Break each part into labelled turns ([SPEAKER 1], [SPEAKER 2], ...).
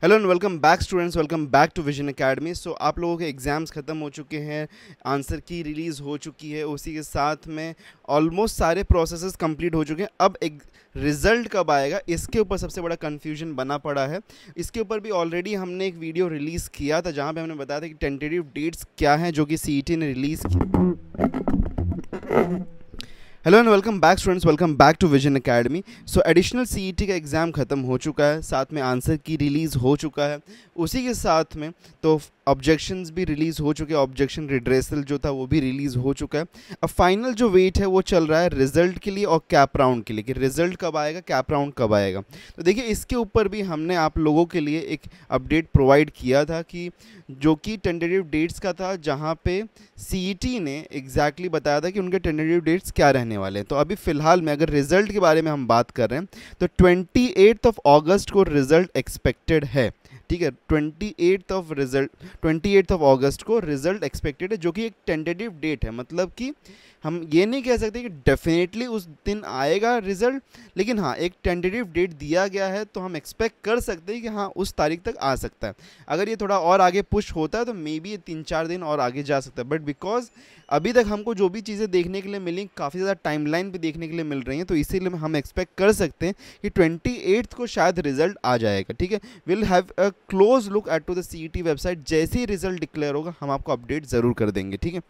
[SPEAKER 1] Hello and welcome back students, welcome back to Vision Academy. So आप लोगों के exams ख़त्म हो चुके हैं, आंसर की रिलीज़ हो चुकी है, उसी के साथ में ऑलमोस्ट सारे प्रोसेसेस कंप्लीट हो चुके हैं। अब एक रिज़ल्ट कब आएगा, इसके ऊपर सबसे बड़ा कन्फ्यूजन बना पड़ा है। इसके ऊपर भी ऑलरेडी हमने एक वीडियो रिलीज़ किया था जहाँ पे हमने बताया था कि टेंटेटिव डेट्स क्या हैं जो कि सीईटी ने रिलीज़ की। Hello and welcome back students, welcome back to Vision Academy. So additional CET का एग्ज़ाम ख़त्म हो चुका है, साथ में आंसर की रिलीज़ हो चुका है, उसी के साथ में तो ऑब्जेक्शंस भी रिलीज़ हो चुके हैं। ऑब्जेक्शन रिड्रेसल जो था वो भी रिलीज़ हो चुका है। अब फाइनल जो वेट है वो चल रहा है रिज़ल्ट के लिए और कैप राउंड के लिए कि रिज़ल्ट कब आएगा, कैप राउंड कब आएगा। तो देखिए, इसके ऊपर भी हमने आप लोगों के लिए एक अपडेट प्रोवाइड किया था कि जो कि टेंटेटिव डेट्स का था, जहाँ पे सीईटी ने एग्जैक्टली बताया था कि उनके टेंटेटिव डेट्स क्या रहने वाले हैं। तो अभी फ़िलहाल में अगर रिज़ल्ट के बारे में हम बात कर रहे हैं तो 28 अगस्त को रिज़ल्ट एक्सपेक्टेड है। ठीक है, 28 अगस्त को रिज़ल्ट एक्सपेक्टेड है, जो कि एक टेंटेटिव डेट है। मतलब कि हम ये नहीं कह सकते कि डेफिनेटली उस दिन आएगा रिज़ल्ट, लेकिन हाँ, एक टेंटेटिव डेट दिया गया है तो हम एक्सपेक्ट कर सकते हैं कि हाँ, उस तारीख तक आ सकता है। अगर ये थोड़ा और आगे पुश होता है तो मे बी ये 3-4 दिन और आगे जा सकता है। बट बिकॉज अभी तक हमको जो भी चीज़ें देखने के लिए मिली, काफ़ी ज़्यादा टाइमलाइन भी देखने के लिए मिल रही हैं, तो इसीलिए हम एक्सपेक्ट कर सकते हैं कि 28 को शायद रिज़ल्ट आ जाएगा। ठीक है, will have a close look at to the CET website. जैसे ही रिज़ल्ट डिक्लेयर होगा हम आपको अपडेट ज़रूर कर देंगे। ठीक है,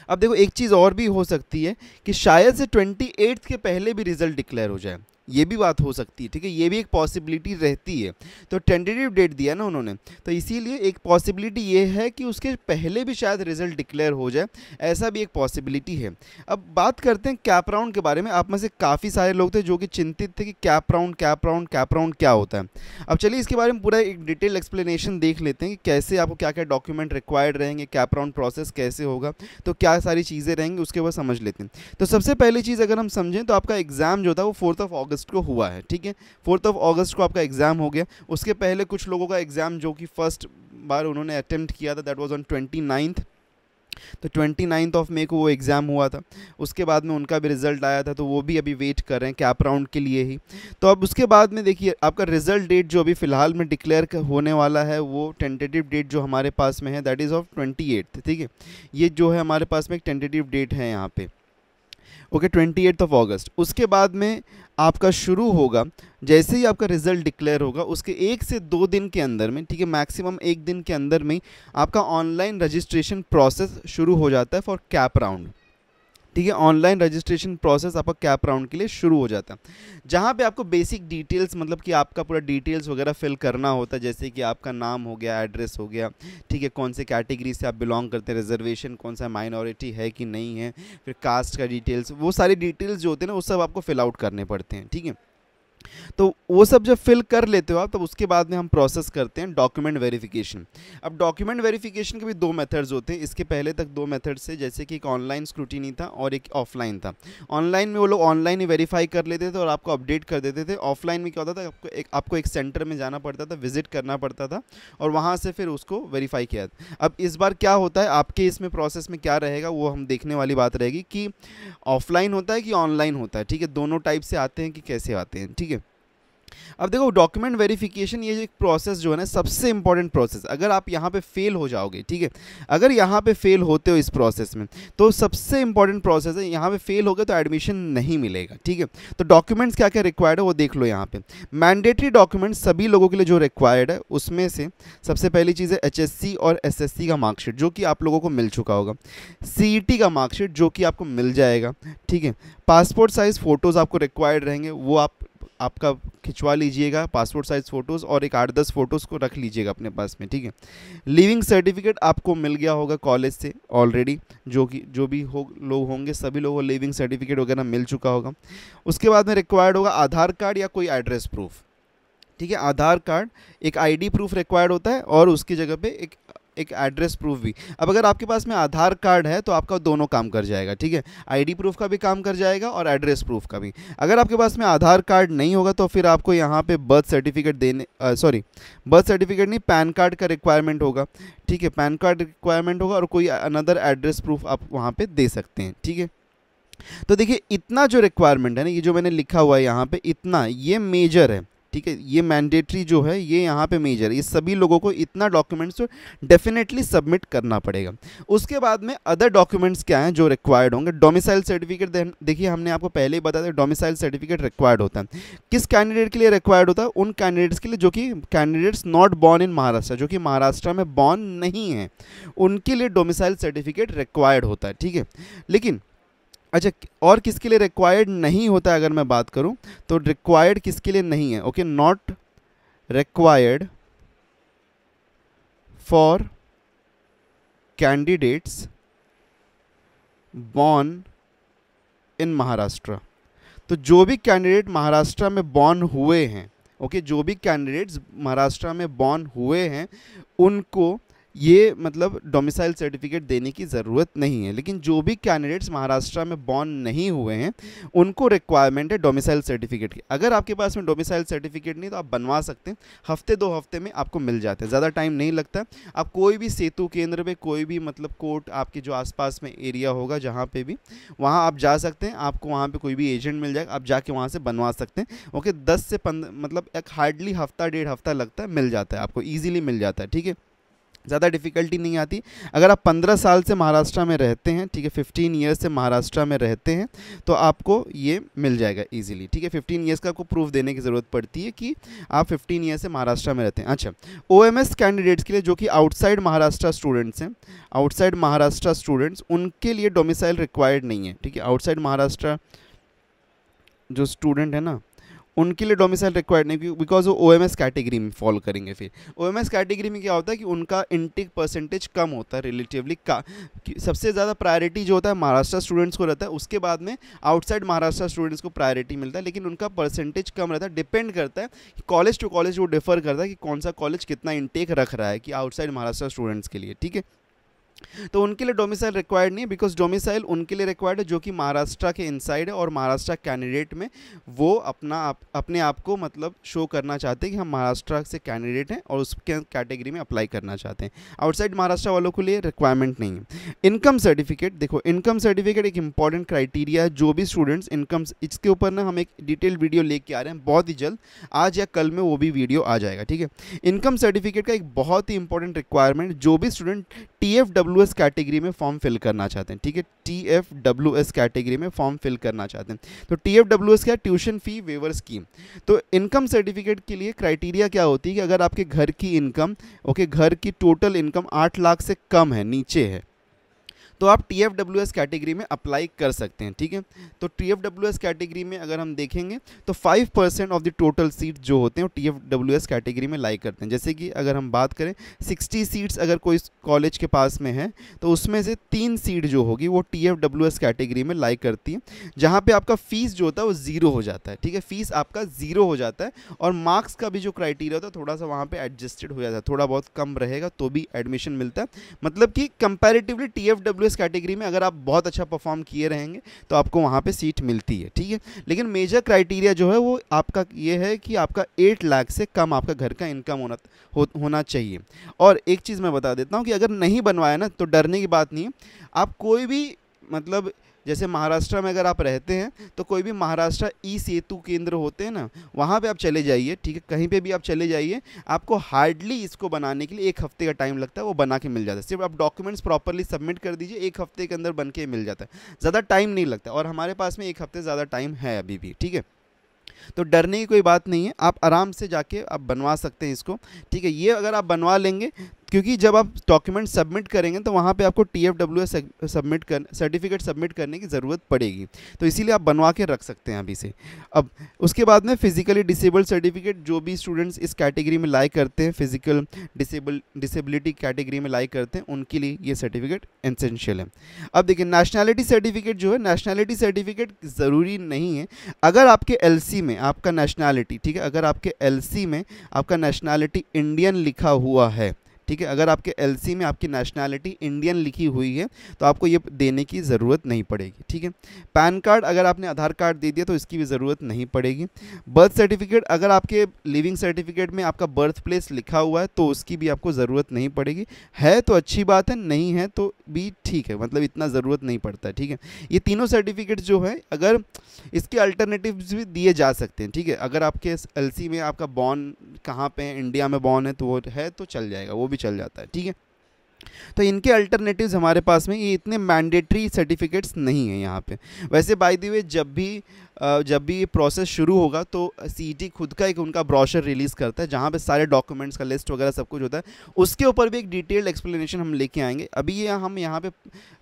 [SPEAKER 1] अब देखो, एक चीज़ और भी हो सकती है कि शायद से 28 के पहले भी रिज़ल्ट डिक्लेयर हो जाए, ये भी बात हो सकती है। ठीक है, ये भी एक पॉसिबिलिटी रहती है। तो टेंटेटिव डेट दिया ना उन्होंने, तो इसीलिए एक पॉसिबिलिटी ये है कि उसके पहले भी शायद रिज़ल्ट डिक्लेयर हो जाए, ऐसा भी एक पॉसिबिलिटी है। अब बात करते हैं कैप राउंड के बारे में। आप में से काफ़ी सारे लोग थे जो कि चिंतित थे कि कैप राउंड क्या होता है। अब चलिए इसके बारे में पूरा एक डिटेल एक्सप्लेनेशन देख लेते हैं कि कैसे आपको क्या क्या डॉक्यूमेंट रिक्वायर्ड रहेंगे, कैप राउंड प्रोसेस कैसे होगा, तो क्या सारी चीज़ें रहेंगी, उसके बाद समझ लेते हैं। तो सबसे पहली चीज़ अगर हम समझें तो आपका एग्ज़ाम जो था वो 4 अगस्त को हुआ है। ठीक है, 4 अगस्त को आपका एग्ज़ाम हो गया। उसके पहले कुछ लोगों का एग्ज़ाम जो कि फर्स्ट बार उन्होंने अटेम्प्ट किया था, दैट वाज ऑन 29th। तो 29 मई को वो एग्ज़ाम हुआ था। उसके बाद में उनका भी रिज़ल्ट आया था, तो वो भी अभी वेट कर रहे हैं कैप राउंड के लिए ही। तो अब उसके बाद में देखिए, आपका रिज़ल्ट डेट जो अभी फ़िलहाल में डिक्लेयर होने वाला है, वो टेंटेटिव डेट जो हमारे पास में है दैट इज़ ऑफ 28। ठीक है, ये जो है हमारे पास में एक टेंटेटिव डेट है यहाँ पे। ओके, 28 अगस्त। उसके बाद में आपका शुरू होगा, जैसे ही आपका रिज़ल्ट डिक्लेयर होगा उसके 1 से 2 दिन के अंदर में, ठीक है, मैक्सिमम 1 दिन के अंदर में आपका ऑनलाइन रजिस्ट्रेशन प्रोसेस शुरू हो जाता है फॉर कैप राउंड। ठीक है, ऑनलाइन रजिस्ट्रेशन प्रोसेस आपका कैप राउंड के लिए शुरू हो जाता है, जहाँ पे आपको बेसिक डिटेल्स, मतलब कि आपका पूरा डिटेल्स वगैरह फिल करना होता है, जैसे कि आपका नाम हो गया, एड्रेस हो गया, ठीक है, कौन से कैटेगरी से आप बिलोंग करते हैं, रिजर्वेशन कौन सा, माइनॉरिटी है कि नहीं है, फिर कास्ट का डिटेल्स, वो सारी डिटेल्स जो होते हैं ना वो सब आपको फिल आउट करने पड़ते हैं। ठीक है, तो वो सब जब फिल कर लेते हो आप, तब उसके बाद में हम प्रोसेस करते हैं डॉक्यूमेंट वेरिफिकेशन। अब डॉक्यूमेंट वेरिफिकेशन के भी 2 मेथड्स होते हैं। इसके पहले तक 2 मेथड्स थे, जैसे कि एक ऑनलाइन स्क्रूटिनी था और एक ऑफलाइन था। ऑनलाइन में वो लोग ऑनलाइन ही वेरीफाई कर लेते थे और आपको अपडेट कर देते थे। ऑफलाइन में क्या होता था, आपको एक सेंटर में जाना पड़ता था, विजिट करना पड़ता था और वहाँ से फिर उसको वेरीफाई किया। अब इस बार क्या होता है, आपके इसमें प्रोसेस में क्या रहेगा वो हम देखने वाली बात रहेगी कि ऑफलाइन होता है कि ऑनलाइन होता है। ठीक है, दोनों टाइप से आते हैं कि कैसे आते हैं। ठीक है, अब देखो, डॉक्यूमेंट वेरिफिकेशन ये एक प्रोसेस जो है ना, सबसे इंपॉर्टेंट प्रोसेस। अगर आप यहाँ पे फेल हो जाओगे, ठीक है, अगर यहाँ पे फेल होते हो इस प्रोसेस में, तो सबसे इंपॉर्टेंट प्रोसेस है। यहाँ पे फेल हो गए तो एडमिशन नहीं मिलेगा। ठीक है, तो डॉक्यूमेंट्स क्या क्या रिक्वायर्ड है वो देख लो। यहाँ पे मैंडेटरी डॉक्यूमेंट्स सभी लोगों के लिए जो रिक्वायर्ड है, उसमें से सबसे पहली चीज़ है HSC और SSC का मार्कशीट, जो कि आप लोगों को मिल चुका होगा। CET का मार्कशीट जो कि आपको मिल जाएगा। ठीक है, पासपोर्ट साइज़ फ़ोटोज़ आपको रिक्वायर्ड रहेंगे, वो आपका खिंचवा लीजिएगा पासपोर्ट साइज़ फ़ोटोज़, और एक 8-10 फ़ोटोज़ को रख लीजिएगा अपने पास में। ठीक है, लिविंग सर्टिफिकेट आपको मिल गया होगा कॉलेज से ऑलरेडी, जो भी लोग होंगे सभी लोगों को लिविंग सर्टिफिकेट वगैरह मिल चुका होगा। उसके बाद में रिक्वायर्ड होगा आधार कार्ड या कोई एड्रेस प्रूफ। ठीक है, आधार कार्ड, एक ID प्रूफ रिक्वायर्ड होता है और उसकी जगह पे एक एड्रेस प्रूफ भी। अब अगर आपके पास में आधार कार्ड है तो आपका दोनों काम कर जाएगा। ठीक है, ID प्रूफ का भी काम कर जाएगा और एड्रेस प्रूफ का भी। अगर आपके पास में आधार कार्ड नहीं होगा तो फिर आपको यहाँ पे बर्थ सर्टिफिकेट बर्थ सर्टिफिकेट नहीं, पैन कार्ड का रिक्वायरमेंट होगा। ठीक है, पैन कार्ड रिक्वायरमेंट होगा और कोई अनदर एड्रेस प्रूफ आप वहाँ पर दे सकते हैं। ठीक है, तो देखिए, इतना जो रिक्वायरमेंट है ना, ये जो मैंने लिखा हुआ है यहाँ पे, इतना ये मेजर है। ठीक है, ये मैंडेटरी जो है ये यहाँ पे मेजर है, ये सभी लोगों को इतना डॉक्यूमेंट्स तो डेफिनेटली सबमिट करना पड़ेगा। उसके बाद में अदर डॉक्यूमेंट्स क्या हैं जो रिक्वायर्ड होंगे। डोमिसाइल सर्टिफिकेट, देखिए हमने आपको पहले ही बताया डोमिसाइल सर्टिफिकेट रिक्वायर्ड होता है। किस कैंडिडेट के लिए रिक्वायर्ड होता है? उन कैंडिडेट्स के लिए जो कि candidates not born in Maharashtra, जो कि महाराष्ट्र में बॉर्न नहीं है, उनके लिए डोमिसाइल सर्टिफिकेट रिक्वायर्ड होता है। ठीक है, लेकिन अच्छा, और किसके लिए रिक्वायर्ड नहीं होता है अगर मैं बात करूं तो रिक्वायर्ड किसके लिए नहीं है? Okay, not required for candidates born in Maharashtra. तो जो भी कैंडिडेट महाराष्ट्र में बॉर्न हुए हैं, ओके, जो भी कैंडिडेट्स महाराष्ट्र में बॉर्न हुए हैं उनको ये मतलब डोमिसाइल सर्टिफिकेट देने की ज़रूरत नहीं है। लेकिन जो भी कैंडिडेट्स महाराष्ट्र में बॉर्न नहीं हुए हैं उनको रिक्वायरमेंट है डोमिसाइल सर्टिफिकेट की। अगर आपके पास में डोमिसाइल सर्टिफिकेट नहीं तो आप बनवा सकते हैं, हफ्ते 2 हफ्ते में आपको मिल जाते हैं, ज़्यादा टाइम नहीं लगता। आप कोई भी सेतु केंद्र पे, कोई भी मतलब कोर्ट आपके जो आसपास में एरिया होगा जहाँ पे भी, वहाँ आप जा सकते हैं, आपको वहाँ पे कोई भी एजेंट मिल जाएगा, आप जाके वहाँ से बनवा सकते हैं। ओके, 10 से 15 मतलब एक हार्डली हफ्ता 1.5 हफ्ता लगता है, मिल जाता है, आपको ईजिली मिल जाता है। ठीक है, ज़्यादा डिफ़िकल्टी नहीं आती। अगर आप 15 साल से महाराष्ट्र में रहते हैं, ठीक है, 15 ईयर्स से महाराष्ट्र में रहते हैं तो आपको ये मिल जाएगा इजीली। ठीक है, 15 ईयर्स का आपको प्रूफ देने की ज़रूरत पड़ती है कि आप 15 ईयर्स से महाराष्ट्र में रहते हैं। अच्छा, OMS कैंडिडेट्स के लिए जो कि आउटसाइड महाराष्ट्र स्टूडेंट्स हैं, आउटसाइड महाराष्ट्र स्टूडेंट्स, उनके लिए डोमिसाइल रिक्वायर्ड नहीं है। ठीक है, आउटसाइड महाराष्ट्र जो स्टूडेंट है ना उनके लिए डोमिसाइल रिक्वायर्ड नहीं, बिकॉज वो OMS कैटेगरी में फॉलो करेंगे। फिर OMS कैटेगरी में क्या होता है कि उनका इनटेक परसेंटेज कम होता है रिलेटिवली सबसे ज़्यादा प्रायोरिटी जो होता है महाराष्ट्र स्टूडेंट्स को रहता है, उसके बाद में आउटसाइड महाराष्ट्र स्टूडेंट्स को प्रायोरिटी मिलता है, लेकिन उनका परसेंटेज कम रहता है। डिपेंड करता है कि कॉलेज टू कॉलेज वो डिफर करता है कि कौन सा कॉलेज कितना इनटेक रख रहा है कि आउटसाइड महाराष्ट्र स्टूडेंट्स के लिए। ठीक है, तो उनके लिए डोमिसाइल रिक्वायर्ड नहीं है, बिकॉज डोमिसाइल उनके लिए रिक्वायर्ड है जो कि महाराष्ट्र के इनसाइड है और महाराष्ट्र कैंडिडेट में वो अपने आप को मतलब शो करना चाहते हैं कि हम महाराष्ट्र से कैंडिडेट हैं और उसके कैटेगरी में अप्लाई करना चाहते हैं। आउटसाइड महाराष्ट्र वालों के लिए रिक्वायरमेंट नहीं है। इनकम सर्टिफिकेट, देखो इनकम सर्टिफिकेट एक इंपॉर्टेंट क्राइटेरिया है। जो भी स्टूडेंट्स इनकम, इसके ऊपर ना हम एक डिटेल वीडियो लेके आ रहे हैं बहुत ही जल्द, आज या कल में वो भी वीडियो आ जाएगा। ठीक है, इनकम सर्टिफिकेट का एक बहुत ही इंपॉर्टेंट रिक्वायरमेंट, जो भी स्टूडेंट TFWS कैटेगरी में फॉर्म फिल करना चाहते हैं, ठीक है, TFWS कैटेगरी में फॉर्म फिल करना चाहते हैं, तो TFWS क्या, ट्यूशन फी वेवर स्कीम। तो इनकम सर्टिफिकेट के लिए क्राइटेरिया क्या होती है कि अगर आपके घर की इनकम, ओके, घर की टोटल इनकम 8 लाख से कम है, नीचे है, तो आप TFWS कैटेगरी में अप्लाई कर सकते हैं। ठीक है, तो TFWS कैटेगरी में अगर हम देखेंगे तो 5% ऑफ द टोटल सीट जो होते हैं वो TFWS कैटेगरी में लाई करते हैं। जैसे कि अगर हम बात करें 60 सीट्स अगर कोई कॉलेज के पास में है तो उसमें से 3 सीट जो होगी वो TFWS कैटेगरी में लाई करती है, जहाँ पे आपका फीस जो होता है वो 0 हो जाता है। ठीक है, फीस आपका 0 हो जाता है और मार्क्स का भी जो क्राइटेरिया होता है थोड़ा सा वहाँ पे एडजस्टेड हो जाता है, थोड़ा बहुत कम रहेगा तो भी एडमिशन मिलता है। मतलब कि कंपैरेटिवली TFWS कैटेगरी में अगर आप बहुत अच्छा परफॉर्म किए रहेंगे तो आपको वहाँ पे सीट मिलती है। ठीक है, लेकिन मेजर क्राइटेरिया जो है वो आपका ये है कि आपका 8 लाख से कम आपका घर का इनकम होना चाहिए। और एक चीज़ मैं बता देता हूँ कि अगर नहीं बनवाया ना तो डरने की बात नहीं है, आप कोई भी मतलब जैसे महाराष्ट्र में अगर आप रहते हैं तो कोई भी महाराष्ट्र ई सेतु केंद्र होते हैं ना, वहाँ पे आप चले जाइए। ठीक है, कहीं पे भी आप चले जाइए, आपको हार्डली इसको बनाने के लिए 1 हफ्ते का टाइम लगता है, वो बना के मिल जाता है। सिर्फ आप डॉक्यूमेंट्स प्रॉपरली सबमिट कर दीजिए, 1 हफ्ते के अंदर बन के मिल जाता है, ज़्यादा टाइम नहीं लगता। और हमारे पास में 1 हफ्ते ज़्यादा टाइम है अभी भी। ठीक है, तो डरने की कोई बात नहीं है, आप आराम से जाके आप बनवा सकते हैं इसको। ठीक है, ये अगर आप बनवा लेंगे, क्योंकि जब आप डॉक्यूमेंट सबमिट करेंगे तो वहाँ पे आपको TFWS सर्टिफिकेट सबमिट करने की ज़रूरत पड़ेगी, तो इसीलिए आप बनवा के रख सकते हैं अभी से। अब उसके बाद में फिजिकली डिसेबल्ड सर्टिफिकेट, जो भी स्टूडेंट्स इस कैटेगरी में लाई करते हैं, फिजिकल डिसेबिलिटी कैटेगरी में लाई करते हैं, उनके लिए ये सर्टिफिकेट एसेंशियल है। अब देखिए नेशनैलिटी सर्टिफिकेट जो है, नेशनैलिटी सर्टिफिकेट ज़रूरी नहीं है। अगर आपके LC में आपका नेशनैलिटी, ठीक है, अगर आपके LC में आपका नेशनैलिटी इंडियन लिखा हुआ है, ठीक है। अगर आपके एलसी में आपकी नेशनैलिटी इंडियन लिखी हुई है तो आपको ये देने की ज़रूरत नहीं पड़ेगी, ठीक है। पैन कार्ड अगर आपने आधार कार्ड दे दिया तो इसकी भी ज़रूरत नहीं पड़ेगी। बर्थ सर्टिफिकेट अगर आपके लिविंग सर्टिफिकेट में आपका बर्थ प्लेस लिखा हुआ है तो उसकी भी आपको ज़रूरत नहीं पड़ेगी। है तो अच्छी बात है, नहीं है तो भी ठीक है, मतलब इतना ज़रूरत नहीं पड़ता है, ठीक है। ये तीनों सर्टिफिकेट जो है अगर इसके अल्टरनेटिव्स भी दिए जा सकते हैं, ठीक है। अगर आपके एलसी में आपका बॉर्न कहाँ पे है, इंडिया में बॉर्न है तो वो है तो चल जाएगा, वो भी चल जाता है, ठीक है। तो इनके अल्टरनेटिव्स हमारे पास में, ये इतने मैंडेटरी सर्टिफिकेट्स नहीं हैं यहाँ पे। वैसे बाय द वे जब भी ये प्रोसेस शुरू होगा तो सीईटी खुद का एक उनका ब्रोशर रिलीज़ करता है जहाँ पे सारे डॉक्यूमेंट्स का लिस्ट वगैरह सब कुछ होता है, उसके ऊपर भी एक डिटेल्ड एक्सप्लेनेशन हम लेके आएंगे। अभी ये हम यहाँ पे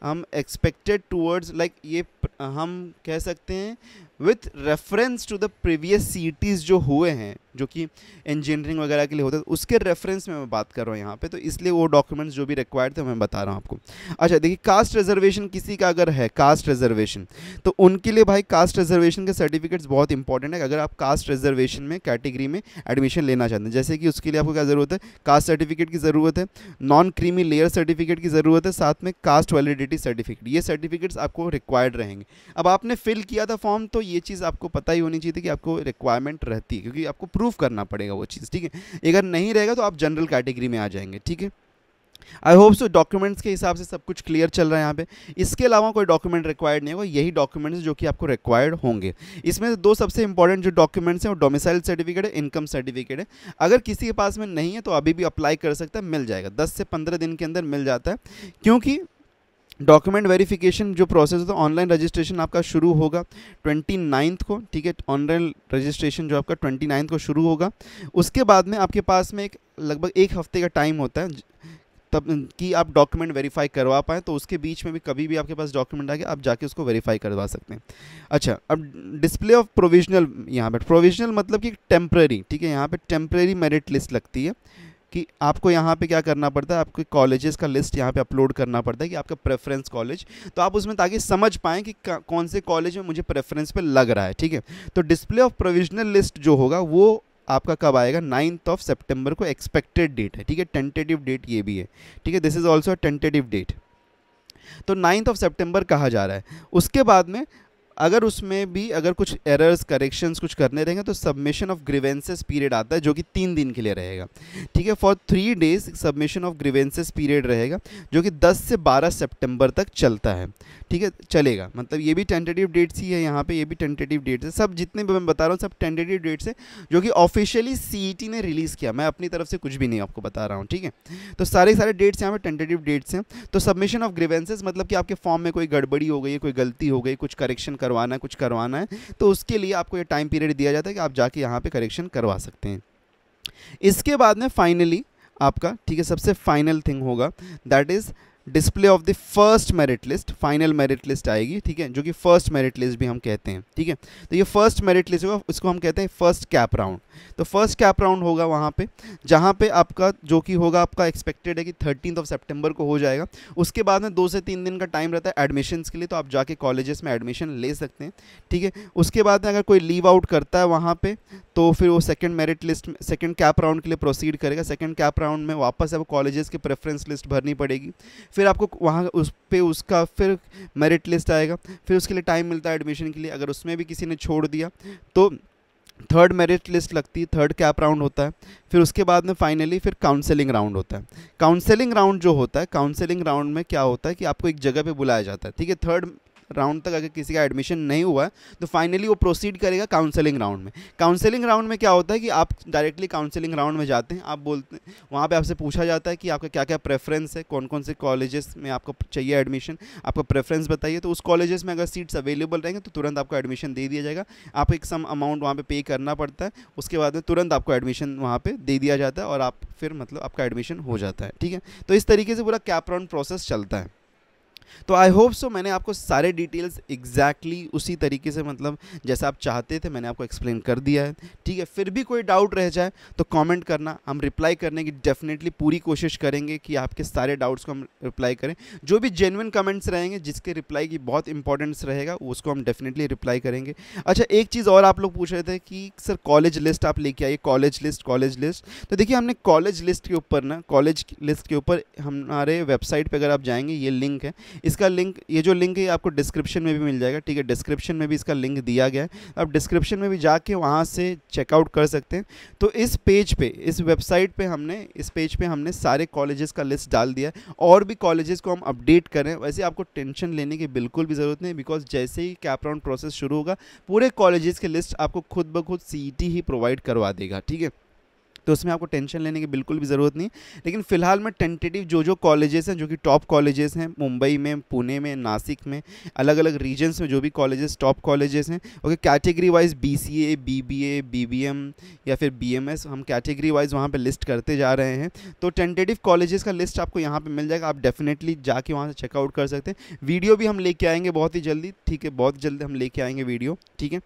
[SPEAKER 1] हम एक्सपेक्टेड टूवर्ड्स लाइक ये हम कह सकते हैं with reference to the previous CETs जो हुए हैं, जो कि इंजीनियरिंग वगैरह के लिए होते हैं, उसके रेफरेंस में मैं बात कर रहा हूँ यहाँ पे, तो इसलिए वो डॉक्यूमेंट्स जो भी रिक्वायर्ड थे मैं बता रहा हूँ आपको। अच्छा देखिए, कास्ट रिजर्वेशन किसी का अगर है, कास्ट रिजर्वेशन, तो उनके लिए भाई कास्ट रिजर्वेशन के सर्टिफिकेट्स बहुत इंपॉर्टेंट है। अगर आप कास्ट रिजर्वेशन में कैटेगरी में एडमिशन लेना चाहते हैं, जैसे कि उसके लिए आपको क्या ज़रूरत है, कास्ट सर्टिफिकेट की ज़रूरत है, नॉन क्रीमी लेयर सर्टिफिकेट की ज़रूरत है, साथ में कास्ट वैलिडिटी सर्टिफिकेट, ये सर्टिफिकेट्स आपको रिक्वायर्ड रहेंगे। अब आपने फिल किया था फॉर्म तो ये चीज़ आपको पता ही होनी चाहिए थी कि आपको रिक्वायरमेंट रहती है, क्योंकि आपको प्रूफ करना पड़ेगा वो चीज़, ठीक है। अगर नहीं रहेगा तो आप जनरल कैटेगरी में आ जाएंगे, ठीक है। आई होप सो डॉक्यूमेंट्स के हिसाब से सब कुछ क्लियर चल रहा है यहाँ पे। इसके अलावा कोई डॉक्यूमेंट रिक्वायर्ड नहीं होगा, यही डॉक्यूमेंट्स जो कि आपको रिक्वायर्ड होंगे। इसमें दो सबसे इंपॉर्टेंट जो डॉक्यूमेंट्स हैं वो डोमिसाइल सर्टिफिकेट है, इनकम सर्टिफिकेट है। अगर किसी के पास में नहीं है तो अभी भी अप्लाई कर सकता है, मिल जाएगा, 10 से 15 दिन के अंदर मिल जाता है। क्योंकि डॉक्यूमेंट वेरिफिकेशन जो प्रोसेस होता है, ऑनलाइन रजिस्ट्रेशन आपका शुरू होगा 29 को, ठीक है। ऑनलाइन रजिस्ट्रेशन जो आपका 29 को शुरू होगा। उसके बाद में आपके पास में एक लगभग 1 हफ्ते का टाइम होता है तब कि आप डॉक्यूमेंट वेरीफाई करवा पाएँ, तो उसके बीच में भी कभी भी आपके पास डॉक्यूमेंट आ गया आप जाके उसको वेरीफाई करवा सकते हैं। अच्छा, अब डिस्प्ले ऑफ प्रोविजनल, यहाँ पर प्रोविजनल मतलब कि टेम्प्रेरी, ठीक है। यहाँ पे टेम्प्रेरी मेरिट लिस्ट लगती है कि आपको यहाँ पे क्या करना पड़ता है, आपके कॉलेजेस का लिस्ट यहाँ पे अपलोड करना पड़ता है कि आपका प्रेफरेंस कॉलेज, तो आप उसमें ताकि समझ पाएँ कि कौन से कॉलेज में मुझे प्रेफरेंस पे लग रहा है, ठीक है। तो डिस्प्ले ऑफ प्रोविजनल लिस्ट जो होगा वो आपका कब आएगा, 9 सितंबर को एक्सपेक्टेड डेट है, ठीक है। टेंटेटिव डेट ये भी है, ठीक है, this is also tentative date. तो 9 सितंबर कहा जा रहा है। उसके बाद में अगर उसमें भी अगर कुछ एरर्स करेक्शंस कुछ करने रहेंगे तो सबमिशन ऑफ ग्रीवेंसेस पीरियड आता है जो कि 3 दिन के लिए रहेगा, ठीक है। For 3 days submission of grievances period रहेगा जो कि 10 से 12 सितंबर तक चलता है, ठीक है, चलेगा। मतलब ये भी टेंटेटिव डेट्स ही है यहाँ पे, ये भी टेंटेटिव डेट्स है, सब जितने भी मैं बता रहा हूँ सब टेंटेटिव डेट्स है जो कि ऑफिशियली सीईटी ने रिलीज़ किया, मैं अपनी तरफ से कुछ भी नहीं आपको बता रहा हूँ, ठीक है। तो सारे डेट्स यहाँ पे टेंटेटिव डेट्स हैं। तो सबमिशन ऑफ ग्रीवेंसेस मतलब कि आपके फॉर्म में कोई गड़बड़ी हो गई है, कोई गलती हो गई, कुछ करेक्शन करवाना है, कुछ करवाना है, तो उसके लिए आपको ये टाइम पीरियड दिया जाता है कि आप जाके यहाँ पे करेक्शन करवा सकते हैं। इसके बाद में फाइनली आपका, ठीक है, सबसे फाइनल थिंग होगा that is display of the first merit list, final merit list आएगी, ठीक है, जो कि फर्स्ट मेरिट लिस्ट भी हम कहते हैं, ठीक है। तो ये फर्स्ट मेरिट लिस्ट होगा, इसको हम कहते हैं फर्स्ट कैप राउंड। तो फर्स्ट कैप राउंड होगा वहाँ पे, जहाँ पे आपका जो कि होगा आपका एक्सपेक्टेड है कि 13 सितंबर को हो जाएगा। उसके बाद में 2 से 3 दिन का टाइम रहता है एडमिशन्स के लिए, तो आप जाके कॉलेजेस में एडमिशन ले सकते हैं, ठीक है। उसके बाद में अगर कोई लीव आउट करता है वहाँ पे तो फिर वो second merit list, second cap round के लिए प्रोसीड करेगा। सेकंड कैप राउंड में वापस है वो कॉलेजेस के प्रेफरेंस लिस्ट भरनी पड़ेगी, फिर आपको वहाँ उस पे उसका फिर मेरिट लिस्ट आएगा, फिर उसके लिए टाइम मिलता है एडमिशन के लिए। अगर उसमें भी किसी ने छोड़ दिया तो थर्ड मेरिट लिस्ट लगती है, थर्ड कैप राउंड होता है। फिर उसके बाद में फाइनली फिर काउंसलिंग राउंड होता है। काउंसलिंग राउंड जो होता है, काउंसलिंग राउंड में क्या होता है कि आपको एक जगह पे बुलाया जाता है, ठीक है। थर्ड राउंड तक अगर किसी का एडमिशन नहीं हुआ है तो फाइनली वो प्रोसीड करेगा काउंसलिंग राउंड में। काउंसलिंग राउंड में क्या होता है कि आप डायरेक्टली काउंसलिंग राउंड में जाते हैं, आप बोलते हैं, वहाँ पे आपसे पूछा जाता है कि आपका क्या क्या प्रेफरेंस है, कौन कौन से कॉलेजेस में आपको चाहिए एडमिशन, आपका प्रेफरेंस बताइए। तो उस कॉलेजेस में अगर सीट्स अवेलेबल रहेंगे तो तुरंत आपको एडमिशन दे दिया जाएगा। आपको एक सम अमाउंट वहाँ पर पे करना पड़ता है, उसके बाद में तुरंत आपको एडमिशन वहाँ पर दे दिया जाता है और आप फिर मतलब आपका एडमिशन हो जाता है, ठीक है। तो इस तरीके से पूरा कैप राउंड प्रोसेस चलता है। तो आई होप सो मैंने आपको सारे डिटेल्स एग्जैक्टली उसी तरीके से, मतलब जैसा आप चाहते थे मैंने आपको एक्सप्लेन कर दिया है, ठीक है। फिर भी कोई डाउट रह जाए तो कमेंट करना, हम रिप्लाई करने की डेफिनेटली पूरी कोशिश करेंगे कि आपके सारे डाउट्स को हम रिप्लाई करें। जो भी जेन्युइन कमेंट्स रहेंगे जिसके रिप्लाई की बहुत इंपॉर्टेंस रहेगा उसको हम डेफिनेटली रिप्लाई करेंगे। अच्छा, एक चीज़ और आप लोग पूछ रहे थे कि सर कॉलेज लिस्ट आप लेके आइए, कॉलेज लिस्ट। तो देखिए हमने कॉलेज लिस्ट के ऊपर ना, कॉलेज लिस्ट के ऊपर हमारे वेबसाइट पे अगर आप जाएंगे, ये लिंक है, इसका लिंक, ये जो लिंक है आपको डिस्क्रिप्शन में भी मिल जाएगा, ठीक है। डिस्क्रिप्शन में भी इसका लिंक दिया गया है, आप डिस्क्रिप्शन में भी जाके वहाँ से चेकआउट कर सकते हैं। तो इस पेज पे, इस वेबसाइट पे हमने, इस पेज पे हमने सारे कॉलेजेस का लिस्ट डाल दिया है। और भी कॉलेजेस को हम अपडेट करें, वैसे आपको टेंशन लेने की बिल्कुल भी ज़रूरत नहीं, बिकॉज जैसे ही कैप राउंड प्रोसेस शुरू होगा पूरे कॉलेजेस के लिस्ट आपको खुद ब खुद CET ही प्रोवाइड करवा देगा, ठीक है। तो उसमें आपको टेंशन लेने की बिल्कुल भी ज़रूरत नहीं। लेकिन फ़िलहाल में टेंटेटिव जो कॉलेजेस हैं, जो कि टॉप कॉलेजेस हैं, मुंबई में, पुणे में, नासिक में, अलग अलग रीजन्स में जो भी कॉलेजेस टॉप कॉलेजेस हैं, okay, category wise BCA, BBA, BBM या फिर BMS, हम कैटेगरी वाइज वहाँ पे लिस्ट करते जा रहे हैं। तो टेंटेटिव कॉलेजेस का लिस्ट आपको यहाँ पे मिल जाएगा, आप डेफिनेटली जाके वहाँ से चेकआउट कर सकते हैं। वीडियो भी हम लेके आएंगे बहुत ही जल्दी, ठीक है, बहुत जल्दी हम लेके आएंगे वीडियो, ठीक है।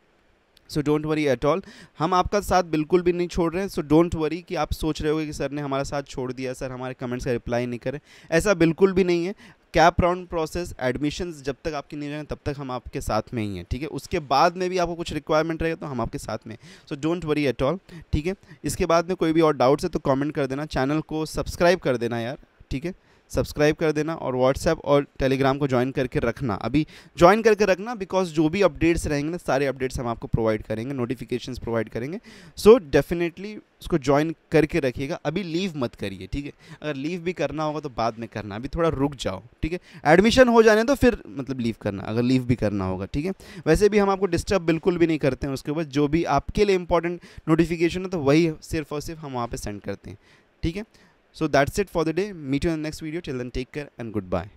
[SPEAKER 1] So don't worry at all, हम आपका साथ बिल्कुल भी नहीं छोड़ रहे हैं। सो डोंट वरी कि आप सोच रहे होगे कि सर ने हमारा साथ छोड़ दिया, सर हमारे कमेंट्स का रिप्लाई नहीं करे, ऐसा बिल्कुल भी नहीं है। कैप राउंड प्रोसेस, एडमिशन्स जब तक आपकी नहीं जाए तब तक हम आपके साथ में ही हैं, ठीक है। उसके बाद में भी आपको कुछ रिक्वायरमेंट रहेगा तो हम आपके साथ में, so don't worry at all, ठीक है। इसके बाद में कोई भी और डाउट्स है तो कमेंट कर देना, चैनल को सब्सक्राइब कर देना यार, ठीक है, सब्सक्राइब कर देना, और व्हाट्सएप और टेलीग्राम को ज्वाइन करके रखना, अभी ज्वाइन करके रखना, बिकॉज जो भी अपडेट्स रहेंगे ना, सारे अपडेट्स हम आपको प्रोवाइड करेंगे, नोटिफिकेशंस प्रोवाइड करेंगे। सो डेफिनेटली उसको ज्वाइन करके रखिएगा, अभी लीव मत करिए, ठीक है। अगर लीव भी करना होगा तो बाद में करना, अभी थोड़ा रुक जाओ, ठीक है। एडमिशन हो जाने तो फिर मतलब लीव करना, अगर लीव भी करना होगा, ठीक है। वैसे भी हम आपको डिस्टर्ब बिल्कुल भी नहीं करते हैं, उसके बाद जो भी आपके लिए इंपॉर्टेंट नोटिफिकेशन है तो वही सिर्फ और सिर्फ हम वहाँ पर सेंड करते हैं, ठीक है। So that's it for the day. Meet you in the next video. Till then, take care and goodbye.